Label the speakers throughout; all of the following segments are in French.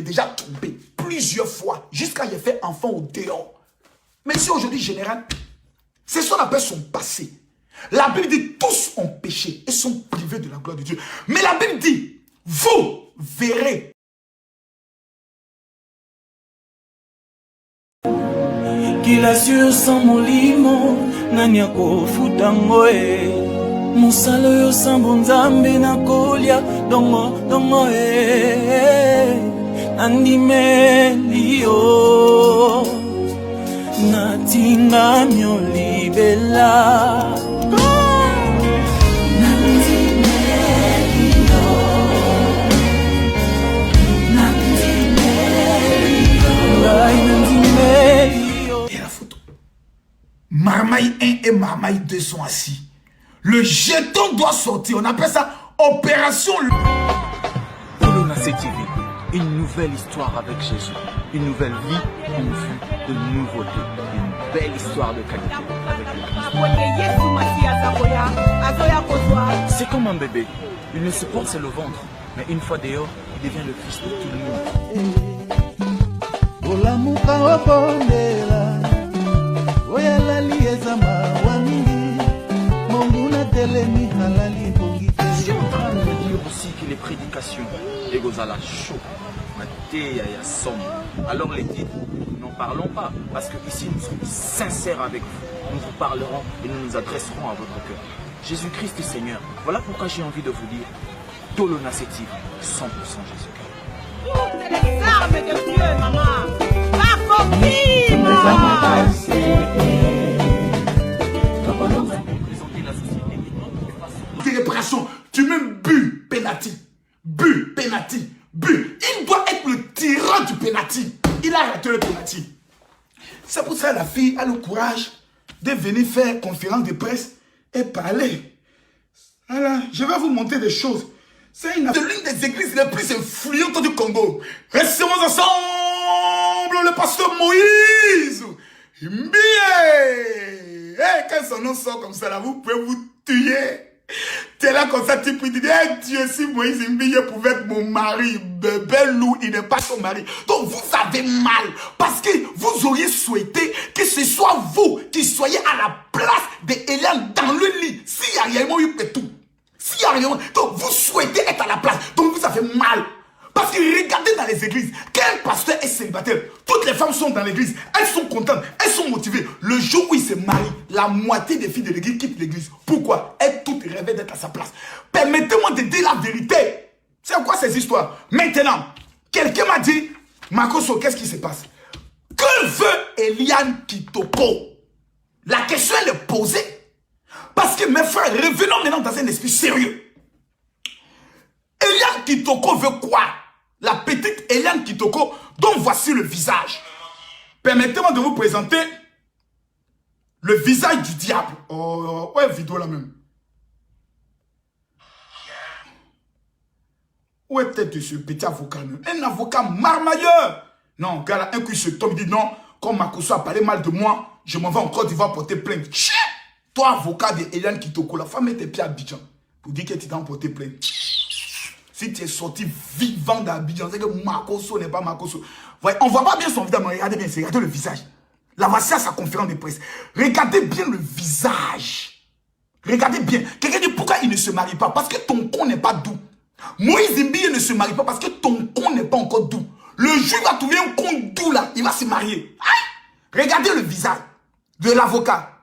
Speaker 1: déjà trompé plusieurs fois, jusqu'à j'ai fait enfant au dehors. Mais si aujourd'hui, général, c'est ce qu'on appelle son passé. La Bible dit, tous ont péché et sont privés de la gloire de Dieu. Mais la Bible dit, vous verrez.
Speaker 2: Kila sur sans molimo, nani akofutango e. Musalo yo sambo nzambe na kolia, dongo e. Andime liyo, natinga myo libela.
Speaker 1: Marmaille 1 et Marmaille 2 sont assis. Le jeton doit sortir. On appelle ça opération.
Speaker 3: Colonna TV, une nouvelle histoire avec Jésus. Une nouvelle vie en vue de nouveautés. Une belle histoire de qualité avec le Christ. C'est comme un bébé. Il ne se porte le ventre. Mais une fois dehors, il devient le fils de tout le monde. Je suis en train de dire aussi que les prédications, les gozala chaud, alors les titres, n'en parlons pas, parce que ici nous sommes sincères avec vous. Nous vous parlerons et nous nous adresserons à votre cœur. Jésus-Christ est Seigneur. Voilà pourquoi j'ai envie de vous dire, Colonna TV, 100% Jésus-Christ.
Speaker 4: C'est les armes de Dieu, maman. Accomplis, maman.
Speaker 1: Tu même bu penalty. Bu penalty. Bu. Il doit être le tireur du penalty. Il a raté le penalty. C'est pour ça que la fille a le courage de venir faire conférence de presse et parler. Voilà, je vais vous montrer des choses. C'est l'une des églises les plus influentes du Congo. Restons ensemble, le pasteur Moïse. Bien. Quand son nom sort comme ça, là, vous pouvez vous tuer. Tu es là comme ça, tu peux dire, Dieu, si Moïse Mbiye pouvait être mon mari, bébé loup, il n'est pas son mari. Donc vous avez mal, parce que vous auriez souhaité que ce soit vous qui soyez à la place d'Eliane dans le lit. S'il y a rien, il fait tout. S'il y a rien, donc vous souhaitez être à la place. Donc vous avez mal. Parce que regardez dans les églises, quel pasteur est célibataire? Toutes les femmes sont dans l'église, elles sont contentes, elles sont motivées. Le jour où il se marie, la moitié des filles de l'église quittent l'église. Pourquoi? Elles toutes rêvaient d'être à sa place. Permettez-moi de dire la vérité. C'est quoi ces histoires? Maintenant, quelqu'un m'a dit, Makoso, qu'est-ce qui se passe? Que veut Eliane Kitoko? La question elle est posée. Parce que mes frères, revenons maintenant dans un esprit sérieux. Eliane Kitoko veut quoi? La petite Eliane Kitoko, dont voici le visage. Permettez-moi de vous présenter le visage du diable. Oh, ouais, vidéo là même. Où est peut-être ce petit avocat? Un avocat marmailleur. Non, gars, un coup il se tombe, il dit non, comme Makoso a parlé mal de moi, je m'en vais en Côte d'Ivoire porter plainte. Tchè! Toi, avocat de Eliane Kitoko, la femme met tes pieds à Abidjan pour dire que tu t'en porter plainte. Si tu es sorti vivant d'Abidjan, c'est que Makoso n'est pas Makoso. Voyez, on ne voit pas bien son visage, mais regardez bien, regardez le visage. La voici à sa conférence de presse. Regardez bien le visage. Regardez bien. Quelqu'un dit pourquoi il ne se marie pas? Parce que ton con n'est pas doux. Moïse Mbiye ne se marie pas parce que ton con n'est pas encore doux. Le jour il va trouver un con doux là, il va se marier. Aïe! Regardez le visage de l'avocat.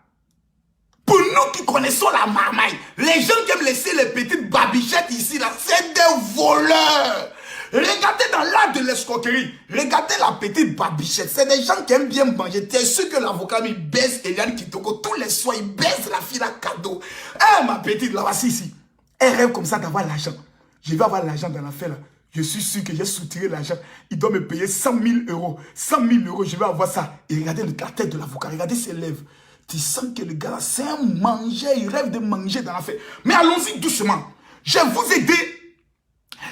Speaker 1: Pour nous qui connaissons la marmaille, les gens qui aiment laisser les petites babichettes ici, là, c'est des voleurs. Regardez dans l'art de l'escroquerie. Regardez la petite babichette. C'est des gens qui aiment bien manger. Tu es sûr que l'avocat me baisse Eliane Kitoko. Tous les soirs, il baisse la fille à cadeau. Eh, ma petite, là, voici ici. Elle rêve comme ça d'avoir l'argent. Je vais avoir l'argent dans l'affaire, là. Je suis sûr que j'ai soutiré l'argent. Il doit me payer 100 000 euros. 100 000 euros, je vais avoir ça. Et regardez la tête de l'avocat. Regardez ses lèvres. Tu sens que le gars, c'est un manger. Il rêve de manger dans l'affaire. Mais allons-y doucement. Je vous ai dit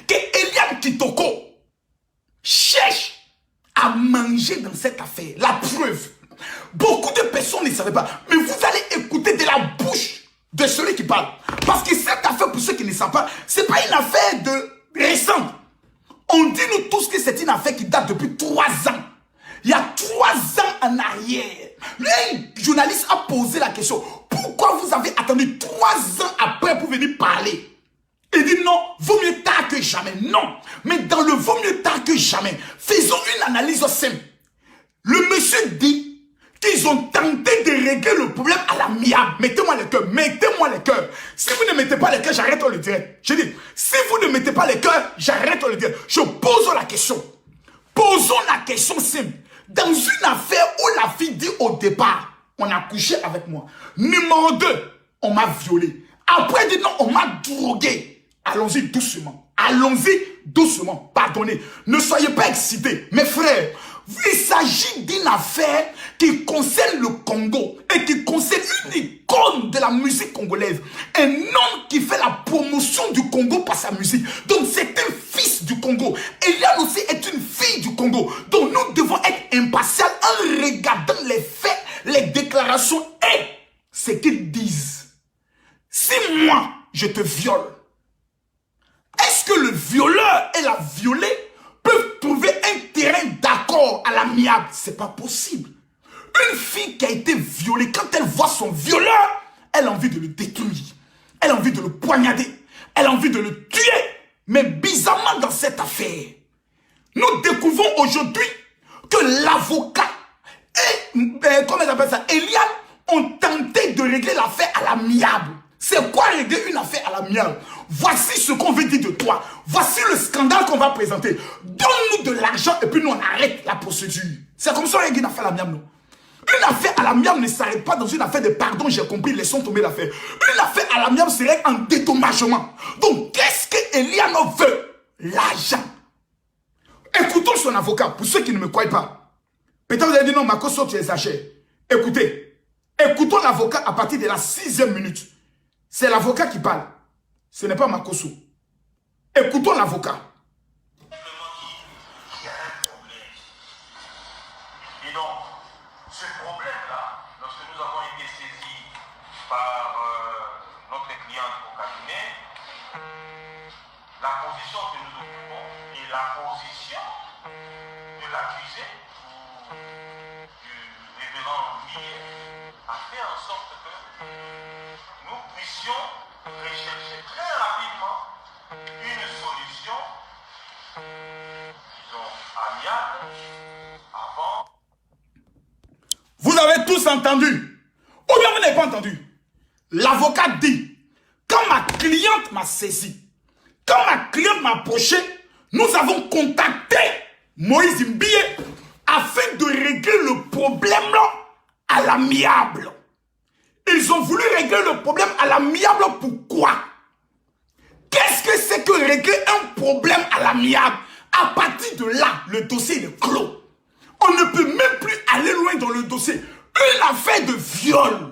Speaker 1: que Eliane Kitoko cherche à manger dans cette affaire. La preuve. Beaucoup de personnes ne savaient pas. Mais vous allez écouter de la bouche de celui qui parle. Parce que cette affaire, pour ceux qui ne savent pas, ce n'est pas une affaire de récente. On dit nous tous que c'est une affaire qui date depuis 3 ans. Il y a 3 ans en arrière. Un journaliste a posé la question. Pourquoi vous avez attendu 3 ans après pour venir parler? Il dit non, vaut mieux tard que jamais. Non, mais dans le vaut mieux tard que jamais, faisons une analyse simple. Le monsieur dit qu'ils ont tenté de régler le problème à l'amiable. Mettez-moi le cœur, mettez-moi le cœur. Si vous ne mettez pas le cœur, j'arrête le direct. Je dis, si vous ne mettez pas le cœur, j'arrête le direct. Je pose la question. Posons la question simple. Dans une affaire où la fille dit au départ, on a couché avec moi. Numéro 2, on m'a violé. Après, dit non, on m'a drogué. Allons-y doucement. Allons-y doucement. Pardonnez. Ne soyez pas excités. Mes frères, il s'agit d'une affaire qui concerne le Congo et qui concerne une icône de la musique congolaise. Un homme qui fait la promotion du Congo par sa musique. Donc c'est un fils du Congo. Eliane aussi est une fille du Congo. Donc nous devons être impatients en regardant les faits, les déclarations et ce qu'ils disent. Si moi, je te viole, est-ce que le violeur et la violée peuvent trouver un terrain d'accord à l'amiable? C'est pas possible. Une fille qui a été violée, quand elle voit son violeur, elle a envie de le détruire. Elle a envie de le poignarder. Elle a envie de le tuer. Mais bizarrement dans cette affaire, nous découvrons aujourd'hui que l'avocat et, comment on appelle ça, Eliane ont tenté de régler l'affaire à l'amiable. C'est quoi régler une affaire à l'amiable? Voici ce qu'on veut dire de toi. Voici le scandale qu'on va présenter. Donne-nous de l'argent et puis nous on arrête la procédure. C'est comme ça qu'on règle une affaire à l'amiable, non? Une affaire à l'amiable ne s'arrête pas dans une affaire de pardon, j'ai compris, laissons tomber l'affaire. Une affaire à l'amiable se règle en dédommagement. Donc qu'est-ce que Eliane veut? L'argent. Écoutons son avocat, pour ceux qui ne me croient pas. Peut-être vous allez dire non, Makosso, tu exagères. Écoutez, écoutons l'avocat à partir de la 6e minute. C'est l'avocat qui parle. Ce n'est pas Makosso. Écoutons l'avocat.
Speaker 5: Il y a un problème. Et donc, ce problème-là, lorsque nous avons été saisis par notre cliente au cabinet, la position que nous occupons et la position de l'accusé du révérend Louis a fait en sorte que nous puissions rechercher très rapidement une solution, disons, amiable, avant.
Speaker 1: Vous avez tous entendu? Ou bien vous n'avez pas entendu? L'avocat dit, quand ma cliente m'a saisi, quand ma cliente m'a approché, nous avons contacté Moïse Mbie afin de régler le problème là à l'amiable. Ils ont voulu régler le problème à l'amiable. Pourquoi? Qu'est-ce que c'est que régler un problème à l'amiable? À partir de là, le dossier est clos. On ne peut même plus aller loin dans le dossier. Une affaire de viol.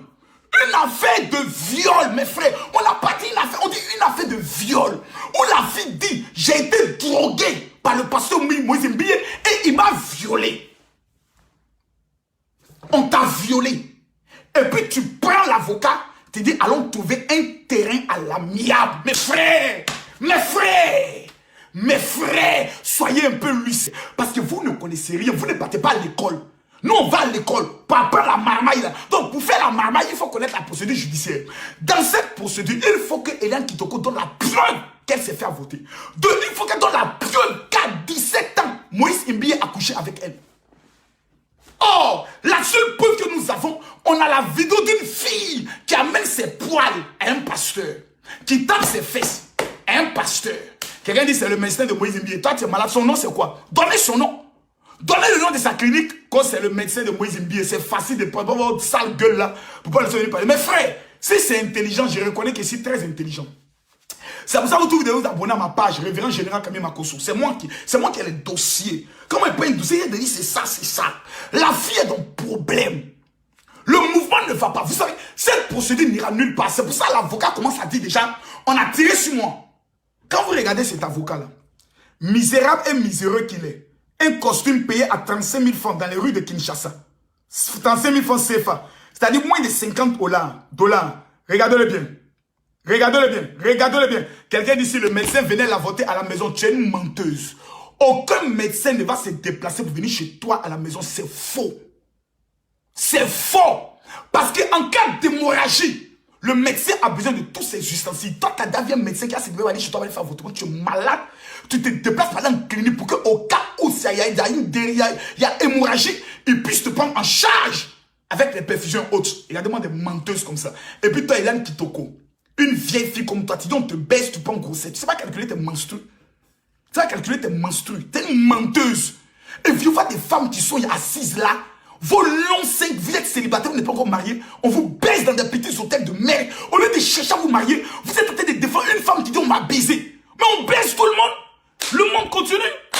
Speaker 1: Une affaire de viol, mes frères. On n'a pas dit une affaire, on dit une affaire de viol. Où la fille dit, j'ai été drogué par le pasteur Moïse Mbie et il m'a violé. On t'a violé. Et puis tu prends l'avocat, tu dis allons trouver un terrain à l'amiable. Mes frères, mes frères, mes frères, soyez un peu lucides. Parce que vous ne connaissez rien, vous ne partez pas à l'école. Nous on va à l'école pour apprendre la marmaille là. Donc pour faire la marmaille, il faut connaître la procédure judiciaire. Dans cette procédure, il faut que Eliane Kitoko donne la preuve qu'elle s'est fait voter. Il faut qu'elle donne la preuve qu'à 17 ans, Moïse Mbie a couché avec elle. Or, la seule preuve que nous avons, on a la vidéo d'une fille qui amène ses poils à un pasteur, qui tape ses fesses à un pasteur. Quelqu'un dit c'est le médecin de Moïse Mbie. Toi tu es malade, son nom c'est quoi? Donnez son nom. Donnez le nom de sa clinique quand c'est le médecin de Moïse Mbie. C'est facile de prendre votre sale gueule là pour pas le parler. Mais frère, si c'est intelligent, je reconnais que c'est très intelligent. C'est pour ça que vous devez vous abonner à ma page, Révérend Général Camille Makosso. C'est moi qui ai le dossier. Comment il prend un dossier, il dit c'est ça, c'est ça. La fille est dans problème. Le mouvement ne va pas. Vous savez, cette procédure n'ira nulle part. C'est pour ça que l'avocat commence à dire déjà, on a tiré sur moi. Quand vous regardez cet avocat-là, misérable et miséreux qu'il est, un costume payé à 35 000 francs dans les rues de Kinshasa. 35 000 francs CFA. C'est-à-dire moins de 50 dollars. Regardez-le bien. Regardez-le bien, regardez-le bien. Quelqu'un d'ici, le médecin venait la voter à la maison. Tu es une menteuse. Aucun médecin ne va se déplacer pour venir chez toi à la maison. C'est faux. C'est faux. Parce qu'en cas d'hémorragie, le médecin a besoin de tous ces ustensiles. Toi, tu as un médecin qui a cette aller chez toi, va aller faire votre truc. Tu es malade. Tu te déplaces par là en clinique pour qu'au cas où il y a hémorragie, il puisse te prendre en charge avec les perfusions hautes. Il y a des menteuses comme ça. Et puis toi, Eliane Kitoko, une vieille fille comme toi, tu dis on te baisse, tu prends grossesse. Tu ne sais pas calculer tes menstrues. Tu vas calculer tes menstrues. Tu es une menteuse. Et puis, on voit des femmes qui sont assises là. Vos longs seins, vous êtes célibataire, vous n'êtes pas encore marié. On vous baisse dans des petits hôtels de merde. Au lieu de chercher à vous marier, vous êtes en train de défendre une femme qui dit on m'a baisé. Mais on baisse tout le monde. Le monde continue.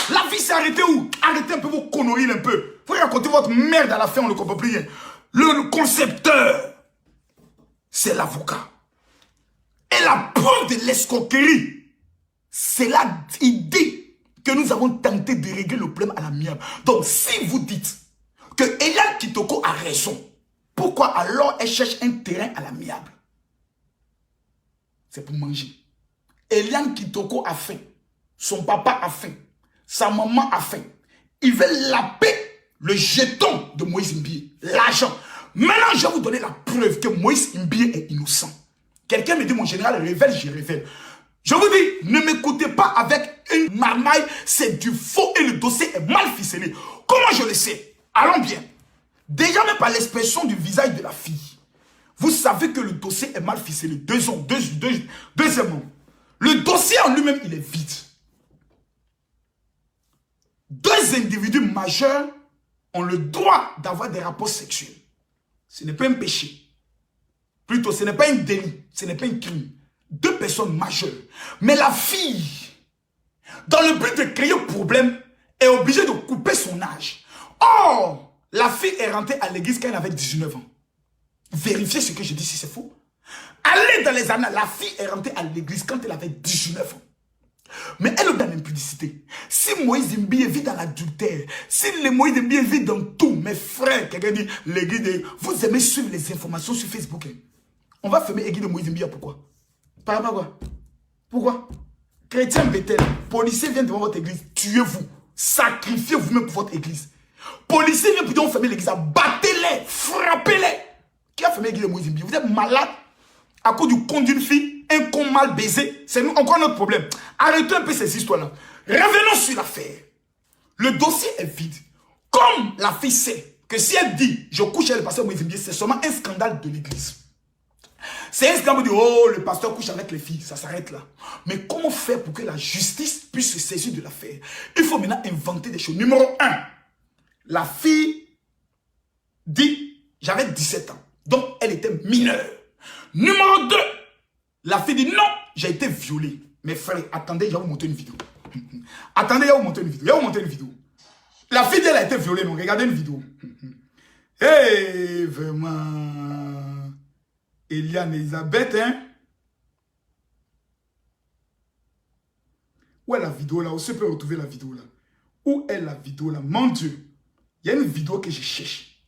Speaker 1: La vie s'est arrêtée où? Arrêtez un peu vos conneries un peu. Vous racontez votre merde à la fin, on ne comprend plus rien. Le concepteur, c'est l'avocat. Et la preuve de l'escroquerie, c'est l'idée que nous avons tenté de régler le problème à l'amiable. Donc, si vous dites que Eliane Kitoko a raison, pourquoi alors elle cherche un terrain à l'amiable? C'est pour manger. Eliane Kitoko a faim. Son papa a faim. Sa maman a faim. Ils veulent laper le jeton de Moïse Mbie. L'argent. Maintenant, je vais vous donner la preuve que Moïse Mbie est innocent. Quelqu'un me dit, mon général, révèle, je révèle. Je vous dis, ne m'écoutez pas avec une marmaille, c'est du faux et le dossier est mal ficelé. Comment je le sais? Allons bien. Déjà même par l'expression du visage de la fille, vous savez que le dossier est mal ficelé. Deuxièmement, le dossier en lui-même, il est vide. Deux individus majeurs ont le droit d'avoir des rapports sexuels. Ce n'est pas un péché. Plutôt, ce n'est pas un délit. Ce n'est pas un crime. Deux personnes majeures. Mais la fille, dans le but de créer un problème, est obligée de couper son âge. Or, la fille est rentrée à l'église quand elle avait 19 ans. Vérifiez ce que je dis si c'est faux. Allez dans les annales, la fille est rentrée à l'église quand elle avait 19 ans. Mais elle est dans l'impudicité. Si Moïse Mbie vit dans l'adultère, si Moïse Mbie vit dans tout, mes frères, quelqu'un dit, l'église, vous aimez suivre les informations sur Facebook. Hein? On va fermer l'église de Moïse Mbie, pourquoi? Par rapport à quoi? Pourquoi? Chrétien Bethel, policiers viennent devant votre église, tuez-vous, sacrifiez vous-même pour votre église. Policiers viennent pour dire on ferme l'église, battez-les, frappez-les. Qui a fermé l'église de Moïse Mbie? Vous êtes malade à cause du con d'une fille, un con mal baisé. C'est encore notre problème. Arrêtez un peu ces histoires-là. Revenons sur l'affaire. Le dossier est vide. Comme la fille sait que si elle dit je couche avec le pasteur Moïse Mbie, c'est seulement un scandale de l'église. C'est un scandale de dire oh le pasteur couche avec les filles, ça s'arrête là. Mais comment faire pour que la justice puisse se saisir de l'affaire? Il faut maintenant inventer des choses. Numéro 1, la fille dit j'avais 17 ans, donc elle était mineure. Numéro 2, la fille dit non, j'ai été violée. Mes frères, attendez, je vais vous montrer une vidéo. Attendez, je vais vous montrer une vidéo. Je vais vous montrer une vidéo. La fille, elle a été violée, donc regardez une vidéo. Hey, vraiment. Eliane Elisabeth, hein? Où est la vidéo là? Où se peut retrouver la vidéo là? Où est la vidéo là? Mon Dieu, il y a une vidéo que je cherche.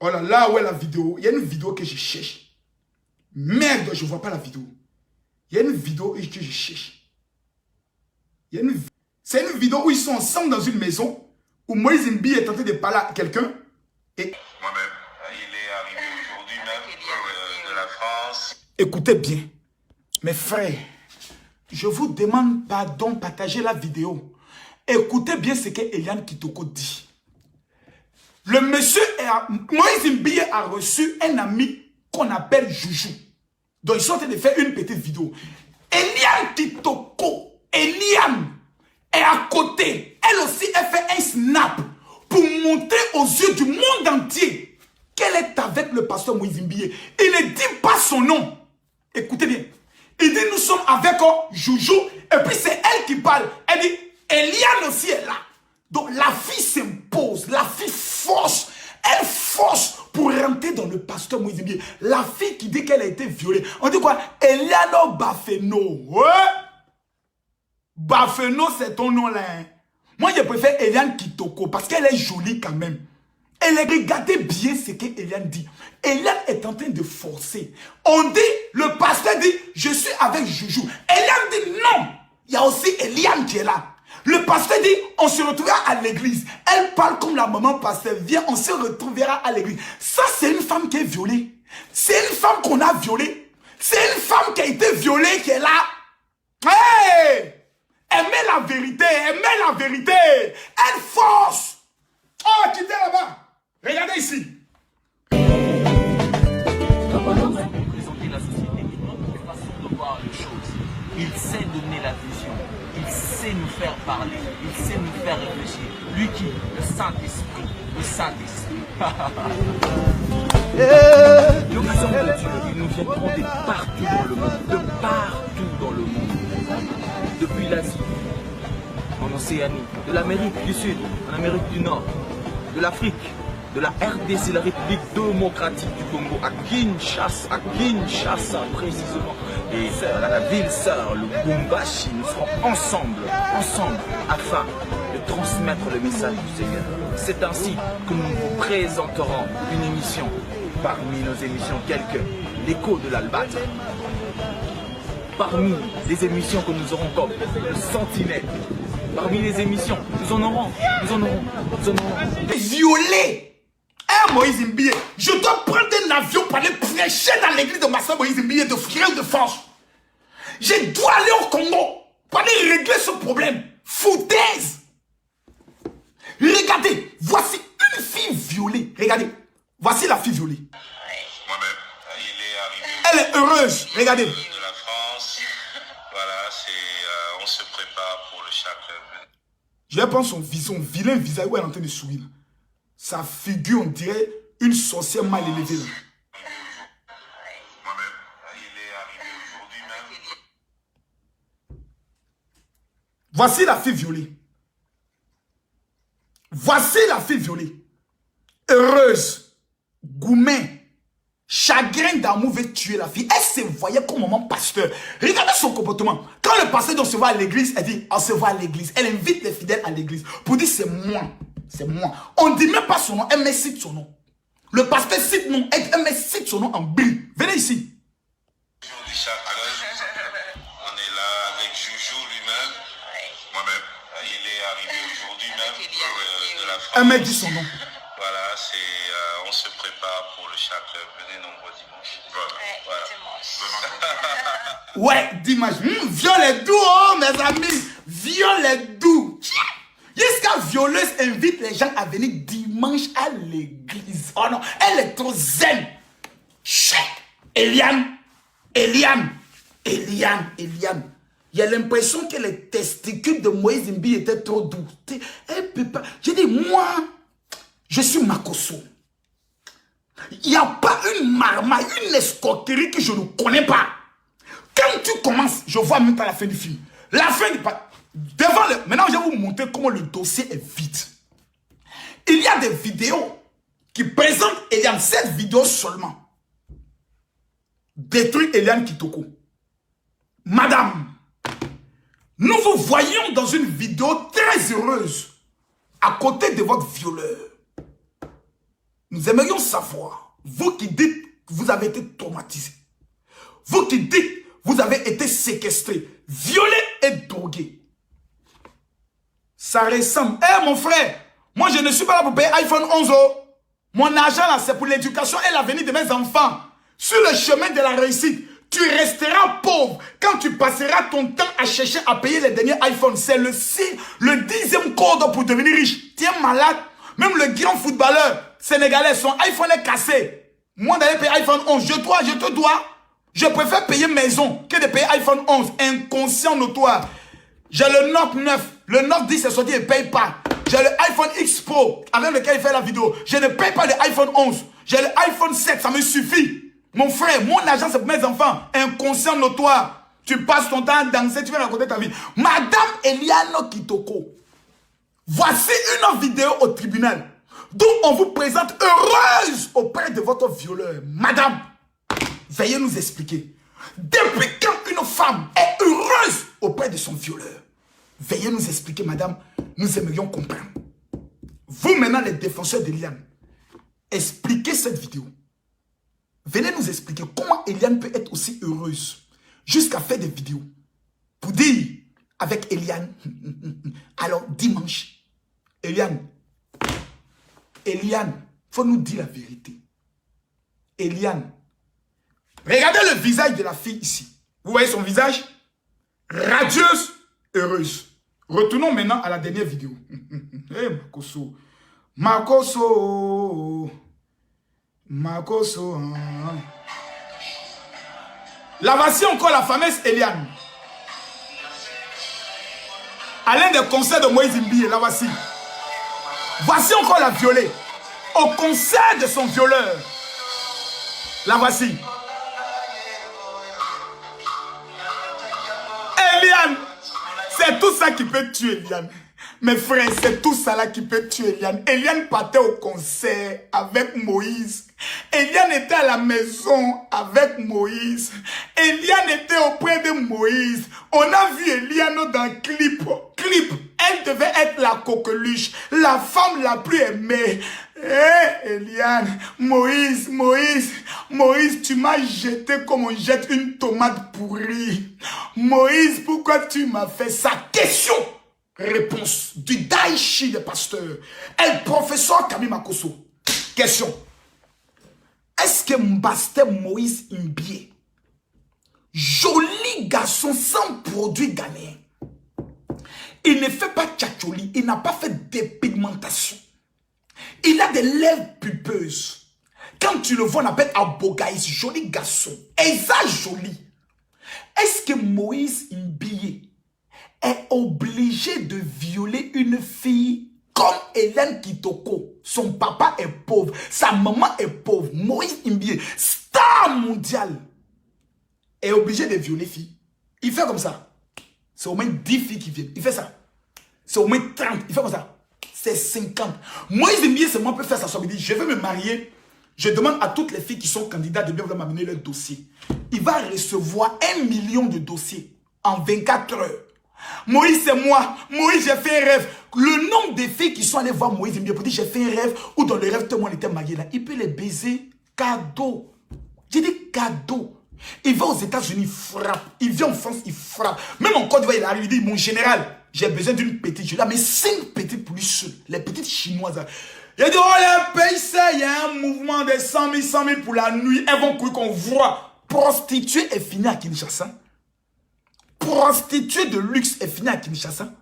Speaker 1: Oh là là, où est la vidéo? Il y a une vidéo que je cherche. Merde, je ne vois pas la vidéo. Il y a une vidéo que je cherche. C'est une vidéo où ils sont ensemble dans une maison, où Moïse Mbie est en train de parler à quelqu'un. Et
Speaker 5: Moi-même, il est arrivé aujourd'hui même de la France.
Speaker 1: Écoutez bien, mes frères, je vous demande pardon, partagez la vidéo. Écoutez bien ce que Eliane Kitoko dit. Le monsieur, Moïse Mbie a reçu un ami qu'on appelle Joujou. Donc ils sont en train de faire une petite vidéo. Eliane Kitoko, Eliane est à côté. Elle aussi, elle fait un snap pour montrer aux yeux du monde entier qu'elle est avec le pasteur Moïse Mbie. Il ne dit pas son nom. Écoutez bien. Il dit nous sommes avec Joujou et puis c'est elle qui parle. Elle dit Eliane aussi est là. Donc la fille s'impose, la fille force. Elle force pour rentrer dans le pasteur Moïse Mbie. La fille qui dit qu'elle a été violée. On dit quoi? Eliano Bafeno. Ouais? Bafeno, c'est ton nom là. Hein? Moi, je préfère Eliane Kitoko parce qu'elle est jolie quand même. Elle regardez bien ce qu'Eliane dit. Eliane est en train de forcer. On dit, le pasteur dit, je suis avec Joujou. Eliane dit non. Il y a aussi Eliane qui est là. Le pasteur dit, on se retrouvera à l'église. Elle parle comme la maman pasteur. Viens, on se retrouvera à l'église. Ça, c'est une femme qui est violée. C'est une femme qu'on a violée. C'est une femme qui a été violée, qui est là. Hey! Elle met la vérité, elle met la vérité. Elle force. Oh, qui était là-bas? Regardez ici.
Speaker 3: Représenter la société et notre façon de voir les choses. Il sait donner la vision. Il sait nous faire parler. Il sait nous faire réfléchir. Lui qui? Le Saint-Esprit. Le Saint-Esprit. Nous sommes de Dieu. Ils nous viennent prendre partout dans le monde. De partout dans le monde. Depuis l'Asie, en Océanie, de l'Amérique du Sud, en Amérique du Nord, de l'Afrique, de la RDC, la République démocratique du Congo, à Kinshasa précisément, et à la ville sœur, le Bumbashi, nous serons ensemble, afin de transmettre le message du Seigneur. C'est ainsi que nous vous présenterons une émission, parmi nos émissions quelques, l'écho de l'Albâtre. Parmi les émissions que nous aurons comme le Sentinelle, parmi les émissions, nous en aurons.
Speaker 1: Violé. Hein, Moïse Mbié, je dois prendre un avion pour aller prêcher dans l'église de ma soeur Moïse Mbié de Frère de France. Je dois aller au Congo pour aller régler ce problème. Foutaise. Regardez, voici une fille violée. Regardez, voici la fille violée.
Speaker 5: Moi-même, il est arrivé.
Speaker 1: Elle est heureuse. Regardez.
Speaker 5: De la France. Voilà, on se prépare pour le chaque.
Speaker 1: Je vais prendre son vilain visage où elle est en train de sourire. Sa figure, on dirait une sorcière mal élevée. Là.
Speaker 5: Moi-même, il est arrivé aujourd'hui même.
Speaker 1: Voici la fille violée. Voici la fille violée. Heureuse. Goumet. Chagrin d'amour veut tuer la fille. Elle se voyait comme maman pasteur. Regardez son comportement. Quand le pasteur doit se voir à l'église, elle dit, on se voit à l'église. Elle invite les fidèles à l'église pour dire, c'est moi. C'est moi. On ne dit même pas son nom, elle me cite son nom. Le pasteur cite non, elle me cite son nom en brille. Venez ici.
Speaker 5: On est là avec Joujou lui-même. Moi-même, il est arrivé aujourd'hui même de la France.
Speaker 1: Elle me dit son nom.
Speaker 5: Voilà, on se prépare pour le chaque. Venez nombreux dimanches. Voilà.
Speaker 1: Ouais, dimanche. Viol est doux, oh, mes amis. Viol est doux. Jusqu'à violeuse invite les gens à venir dimanche à l'église. Oh non, elle est trop zen. Chut. Eliane. Il y a l'impression que les testicules de Moïse Mbi étaient trop doux. Elle peut pas. Je dis, moi, je suis Makosso. Il n'y a pas une marmaille, une escroquerie que je ne connais pas. Quand tu commences, je vois même pas la fin du film. La fin du... Devant le... Maintenant, je vais vous montrer comment le dossier est vide. Il y a des vidéos qui présentent Eliane. Cette vidéo seulement détruit Eliane Kitoko. Madame, nous vous voyons dans une vidéo très heureuse à côté de votre violeur. Nous aimerions savoir, vous qui dites que vous avez été traumatisé, vous qui dites que vous avez été séquestré, violé et drogué. Ça ressemble. Eh mon frère, moi je ne suis pas là pour payer iPhone 11. Mon argent là, c'est pour l'éducation et l'avenir de mes enfants. Sur le chemin de la réussite, tu resteras pauvre quand tu passeras ton temps à chercher à payer les derniers iPhones. C'est le 10e code pour devenir riche. Tu es malade. Même le grand footballeur sénégalais, son iPhone est cassé. Moi d'aller payer iPhone 11, je te dois. Je préfère payer maison que de payer iPhone 11. Inconscient notoire. J'ai le Note 9. Le Note 10 est sorti et ne paye pas. J'ai le iPhone X Pro avec lequel il fait la vidéo. Je ne paye pas le iPhone 11. J'ai le iPhone 7, ça me suffit. Mon frère, mon argent c'est pour mes enfants. Inconscient notoire. Tu passes ton temps à danser, tu viens raconter ta vie. Madame Eliane Kitoko. Voici une vidéo au tribunal d'où on vous présente heureuse auprès de votre violeur. Madame, veuillez nous expliquer. Depuis quand une femme est heureuse auprès de son violeur? Veuillez nous expliquer, madame. Nous aimerions comprendre. Vous, maintenant, les défenseurs d'Eliane, expliquez cette vidéo. Venez nous expliquer comment Eliane peut être aussi heureuse jusqu'à faire des vidéos pour dire avec Eliane. Alors, dimanche, Eliane, faut nous dire la vérité. Eliane, regardez le visage de la fille ici. Vous voyez son visage? Radieuse, heureuse. Retournons maintenant à la dernière vidéo. Hey, Makoso. Makoso. Makoso. Là, voici encore la fameuse Eliane. À l'un des concerts de Moïse Mbie, là voici. Voici encore la violée. Au concert de son violeur. La voici. Eliane. C'est tout ça qui peut tuer Eliane. Mes frères, c'est tout ça là qui peut tuer Eliane. Eliane partait au concert avec Moïse. Eliane était à la maison avec Moïse. Eliane était auprès de Moïse. On a vu Eliane dans le clip. Elle devait être la coqueluche, la femme la plus aimée. Eh, Eliane, Moïse, tu m'as jeté comme on jette une tomate pourrie. Moïse, pourquoi tu m'as fait ça? Question, réponse du Daichi de pasteur. El professeur Camille Makoso. Question. Est-ce que Mbaste Moïse Mbie, joli garçon sans produit ghanéen, il ne fait pas tchatcholi, il n'a pas fait dépigmentation. Il a des lèvres pulpeuses. Quand tu le vois, on appelle Abogaïs, joli garçon. Et ça, joli. Est-ce que Moïse Mbie est obligé de violer une fille comme Hélène Kitoko? Son papa est pauvre, sa maman est pauvre. Moïse Mbie, star mondial, est obligé de violer fille. Il fait comme ça. C'est au moins 10 filles qui viennent. Il fait ça. C'est au moins 30. Il fait comme ça. C'est 50. Moïse Mbie, c'est moi qui peux faire ça. Il dit, je vais me marier. Je demande à toutes les filles qui sont candidates de bien vouloir m'amener leur dossier. Il va recevoir 1 million de dossiers en 24 heures. Moïse, c'est moi. Moïse, j'ai fait un rêve. Le nombre de filles qui sont allées voir Moïse Mbie pour dire, j'ai fait un rêve, ou dans le rêve, tout le monde était marié là. Il peut les baiser. Cadeau. J'ai dit cadeau. Il va aux États-Unis, il frappe. Il vient en France, il frappe. Même en Côte d'Ivoire, il arrive, il dit, mon général, j'ai besoin d'une petite. Je lui ai 5 petites pour lui seul. Les petites chinoises. Il a dit, oh les pays, ça, il y a un mouvement de 100 000 pour la nuit. Elles vont courir qu'on voit. Prostituée est finie à Kinshasa. Prostituée de luxe est finie à Kinshasa.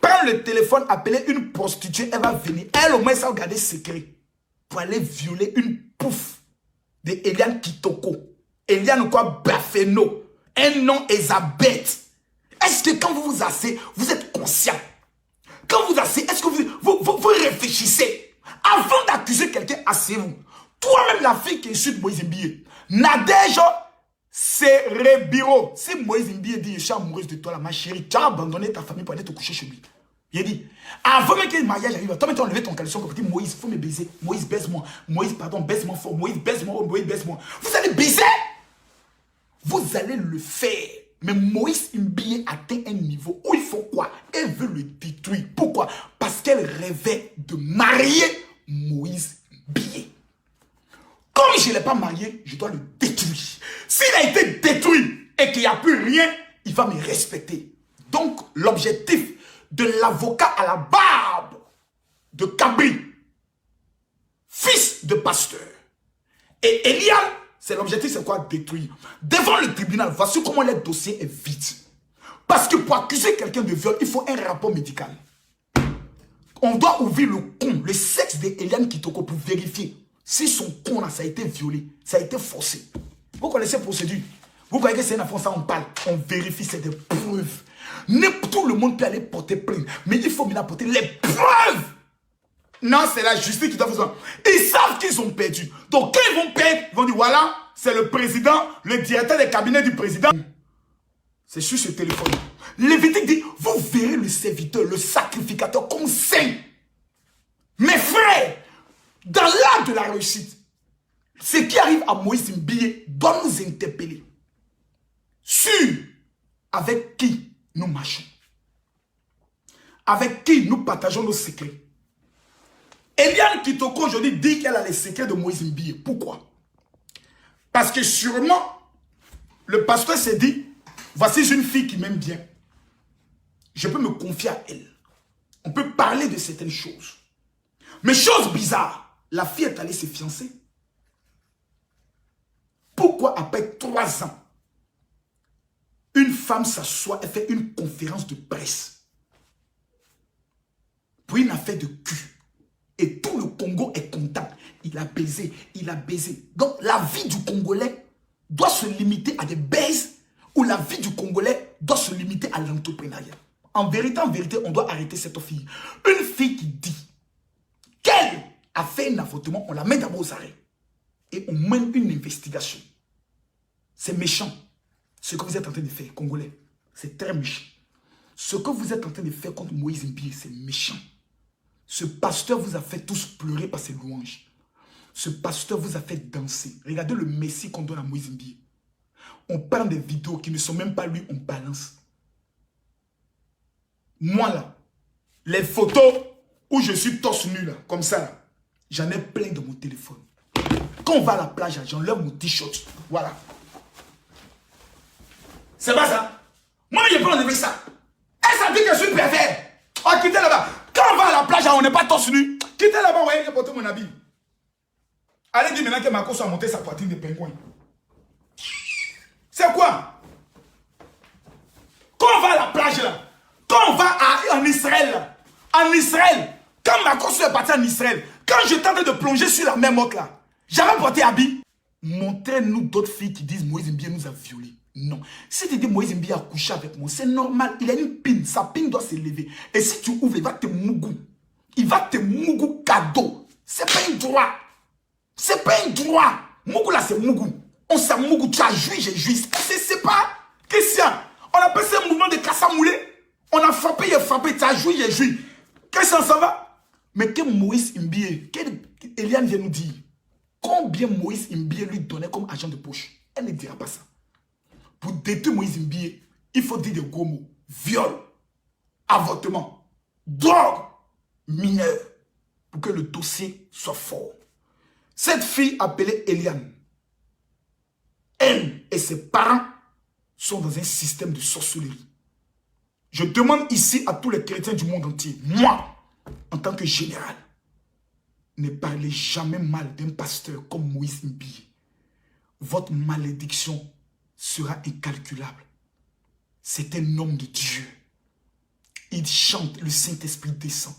Speaker 1: Prends le téléphone, appelez une prostituée, elle va venir. Elle au moins, ça va garder secret. Pour aller violer une pouffe de Eliane Kitoko. Eliane quoi, Bafeno. Un nom Elisabeth. Est-ce que quand vous vous asseyez, vous êtes conscient? Quand vous asseyez, est-ce que vous réfléchissez? Avant d'accuser quelqu'un, asseyez-vous. Toi-même, la fille qui insulte Moïse Mbie, Nadège Cerebiro. Si Moïse Mbie dit, je suis amoureuse de toi, là, ma chérie, tu as abandonné ta famille pour aller te coucher chez lui. Il a dit, avant même que le mariage arrive, toi, maintenant, enlever ton caleçon, pour dire, Moïse, il faut me baiser. Moïse, baise-moi. Moïse, pardon, baise-moi fort. Moïse, baise-moi. Moïse, baise-moi. Vous allez baiser? Vous allez le faire. Mais Moïse Mbie atteint un niveau où il faut quoi? Elle veut le détruire. Pourquoi? Parce qu'elle rêvait de marier Moïse Mbie. Comme je ne l'ai pas marié, je dois le détruire. S'il a été détruit et qu'il n'y a plus rien, il va me respecter. Donc, l'objectif de l'avocat à la barbe de Cabri, fils de pasteur, et Eliane, c'est l'objectif, c'est quoi? Détruire. Devant le tribunal, voici comment le dossier est vide. Parce que pour accuser quelqu'un de viol, il faut un rapport médical. On doit ouvrir le con, le sexe d'Eliane Kitoko pour vérifier si son con là, ça a été violé, ça a été forcé. Vous connaissez la procédure. Vous voyez que c'est un enfant, ça on parle. On vérifie, c'est des preuves. Tout le monde peut aller porter plainte. Mais il faut maintenant porter les preuves. Non, c'est la justice qui doit faire ça. Ils savent qu'ils ont perdu. Donc, quand ils vont perdre, ils vont dire, voilà, c'est le président, le directeur des cabinets du président. C'est sur ce téléphone. Lévitique dit, vous verrez le serviteur, le sacrificateur comme saint. Mes frères, dans l'art de la réussite, ce qui arrive à Moïse Mbie doit nous interpeller. Sur avec qui nous marchons. Avec qui nous partageons nos secrets. Eliane Kitoko aujourd'hui dit qu'elle a les secrets de Moïse Mbie. Pourquoi? Parce que sûrement, le pasteur s'est dit, voici une fille qui m'aime bien. Je peux me confier à elle. On peut parler de certaines choses. Mais chose bizarre, la fille est allée se fiancer. Pourquoi après 3 ans, une femme s'assoit et fait une conférence de presse pour une affaire de cul? Et tout le Congo est content. Il a baisé, il a baisé. Donc la vie du Congolais doit se limiter à des baises, ou la vie du Congolais doit se limiter à l'entrepreneuriat. En vérité, on doit arrêter cette fille. Une fille qui dit qu'elle a fait un avortement, on la met d'abord aux arrêts. Et on mène une investigation. C'est méchant. Ce que vous êtes en train de faire, Congolais, c'est très méchant. Ce que vous êtes en train de faire contre Moïse Mbie, c'est méchant. Ce pasteur vous a fait tous pleurer par ses louanges. Ce pasteur vous a fait danser. Regardez le Messie qu'on donne à Moïse Mbie. On prend des vidéos qui ne sont même pas lui, on balance. Moi là, les photos où je suis torse nu là, comme ça là, j'en ai plein dans mon téléphone. Quand on va à la plage, j'enlève mon t-shirt. Voilà. C'est pas ça. Moi, je peux enlever ça. Elle s'en dit que je suis pervers. Oh, quittez là-bas. Quand on va à la plage, on n'est pas torse nu. Quittez là-bas, ouais, j'ai porté mon habit. Allez dire maintenant que Marco soit monté sa poitrine de pingouin. C'est quoi? Quand on va à la plage là, quand on va en Israël là, en Israël, quand Marco est parti en Israël, quand je tentais de plonger sur la même motte là, j'avais porté habit. Montrez-nous d'autres filles qui disent Moïse Mbie nous a violés. Non. Si tu dis Moïse Mbie a couché avec moi, c'est normal. Il a une pine. Sa pine doit s'élever. Et si tu ouvres, il va te mougou. Il va te mougou cadeau. C'est pas un droit. C'est pas un droit. Mougou là, c'est mougou. On s'en mougou. Tu as joui, j'ai joui. C'est pas Christian. On appelle ça un mouvement de Kassamoulé. On a frappé, il a frappé. Tu as joui, j'ai joui. Christian, ça va? Mais que Moïse Mbie, Eliane vient nous dire, combien Moïse Mbie lui donnait comme agent de poche? Elle ne dira pas ça. Pour détruire Moïse Mbie, il faut dire des gros mots. Viol, avortement, drogue, mineur. Pour que le dossier soit fort. Cette fille appelée Eliane, elle et ses parents sont dans un système de sorcellerie. Je demande ici à tous les chrétiens du monde entier, moi, en tant que général, ne parlez jamais mal d'un pasteur comme Moïse Mbie. Votre malédiction sera incalculable. C'est un homme de Dieu. Il chante, le Saint-Esprit descend,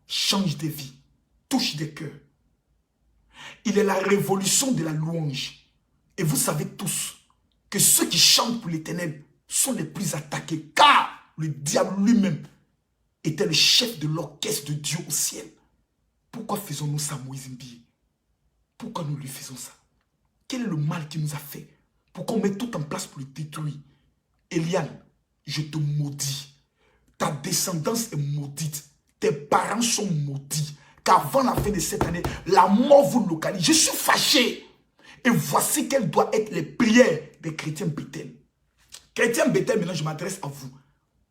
Speaker 1: change des vies, touche des cœurs. Il est la révolution de la louange. Et vous savez tous que ceux qui chantent pour l'Éternel sont les plus attaqués, car le diable lui-même était le chef de l'orchestre de Dieu au ciel. Pourquoi faisons-nous ça, Moïse Mbie? Pourquoi nous lui faisons ça? Quel est le mal qu'il nous a fait pour qu'on mette tout en place pour le détruire? Eliane, je te maudis. Ta descendance est maudite. Tes parents sont maudits. Qu'avant la fin de cette année, la mort vous localise. Je suis fâché. Et voici quelles doivent être les prières des chrétiens Bethel. Chrétiens Bethel, maintenant je m'adresse à vous.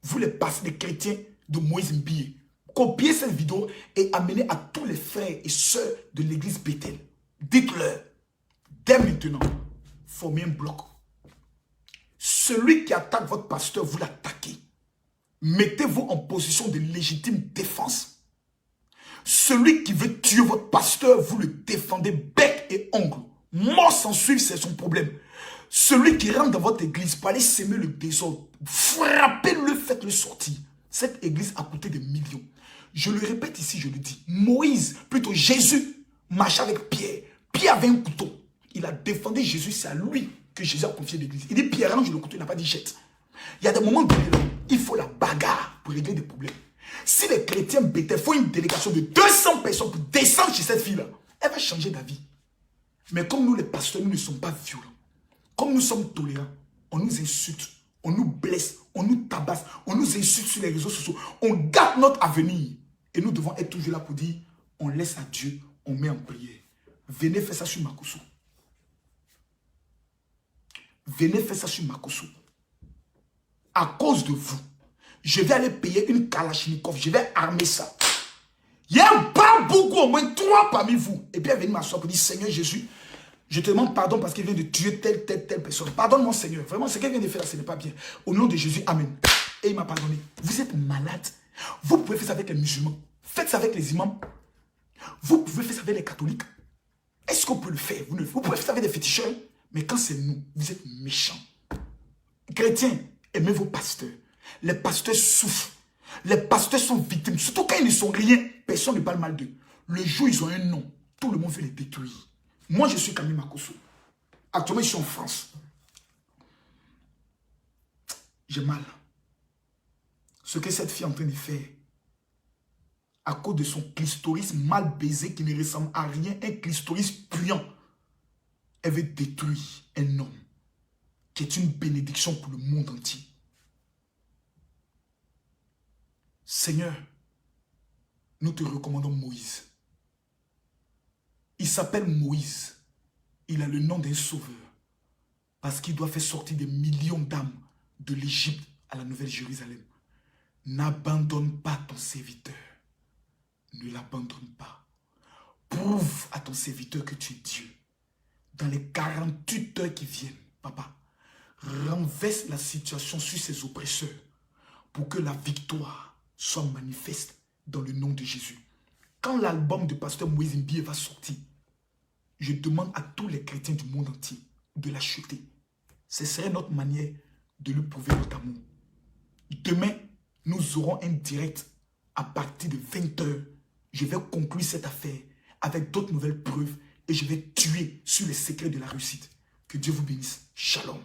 Speaker 1: Vous les passez des chrétiens de Moïse Mbie. Copiez cette vidéo et amenez à tous les frères et sœurs de l'église Bethel. Dites-leur, dès maintenant, formez un bloc. Celui qui attaque votre pasteur, vous l'attaquez. Mettez-vous en position de légitime défense. Celui qui veut tuer votre pasteur, vous le défendez bec et ongle. Mort sans suivre, c'est son problème. Celui qui rentre dans votre église pour aller s'aimer le désordre, frappez-le, faites-le sortir. Cette église a coûté des millions. Je le répète ici, je le dis. Moïse, plutôt Jésus, marchait avec Pierre. Pierre avait un couteau. Il a défendu Jésus, c'est à lui que Jésus a confié l'église. Il dit Pierre, range le couteau, il n'a pas dit jette. Il y a des moments où il faut la bagarre pour régler des problèmes. Si les chrétiens Bethel font une délégation de 200 personnes pour descendre chez cette fille-là, elle va changer d'avis. Mais comme nous, les pasteurs, nous ne sommes pas violents. Comme nous sommes tolérants, on nous insulte, on nous blesse, on nous tabasse, on nous insulte sur les réseaux sociaux. On garde notre avenir. Et nous devons être toujours là pour dire, on laisse à Dieu, on met en prière. Venez faire ça sur Makosso. Venez faire ça sur Makosso. À cause de vous, je vais aller payer une Kalachnikov, je vais armer ça. Il y a pas beaucoup, au moins 3 parmi vous. Et puis elle vient m'asseoir pour dire, Seigneur Jésus, je te demande pardon parce qu'il vient de tuer telle personne. Pardonne-moi Seigneur. Vraiment, ce qu'elle vient de faire là, ce n'est pas bien. Au nom de Jésus, Amen. Et il m'a pardonné. Vous êtes malade. Vous pouvez faire ça avec les musulmans. Faites ça avec les imams. Vous pouvez faire ça avec les catholiques. Est-ce qu'on peut le faire? Vous pouvez faire ça avec des féticheurs. Mais quand c'est nous, vous êtes méchants. Chrétiens, aimez vos pasteurs. Les pasteurs souffrent. Les pasteurs sont victimes. Surtout quand ils ne sont rien, personne ne parle mal d'eux. Le jour où ils ont un nom, tout le monde veut les détruire. Moi, je suis Camille Makosso. Actuellement, je suis en France. J'ai mal. Ce que cette fille est en train de faire, à cause de son clitoris mal baisé qui ne ressemble à rien, un clitoris puant, elle veut détruire un homme qui est une bénédiction pour le monde entier. Seigneur, nous te recommandons Moïse. Il s'appelle Moïse. Il a le nom d'un sauveur. Parce qu'il doit faire sortir des millions d'âmes de l'Égypte à la Nouvelle Jérusalem. N'abandonne pas ton serviteur. Ne l'abandonne pas. Prouve à ton serviteur que tu es Dieu. Dans les 48 heures qui viennent, papa, renverse la situation sur ses oppresseurs pour que la victoire soit manifeste dans le nom de Jésus. Quand l'album de pasteur Moïse Mbie va sortir, je demande à tous les chrétiens du monde entier de l'acheter. Ce serait notre manière de lui prouver notre amour. Demain, nous aurons un direct à partir de 20 h. Je vais conclure cette affaire avec d'autres nouvelles preuves et je vais tuer sur les secrets de la réussite. Que Dieu vous bénisse. Shalom.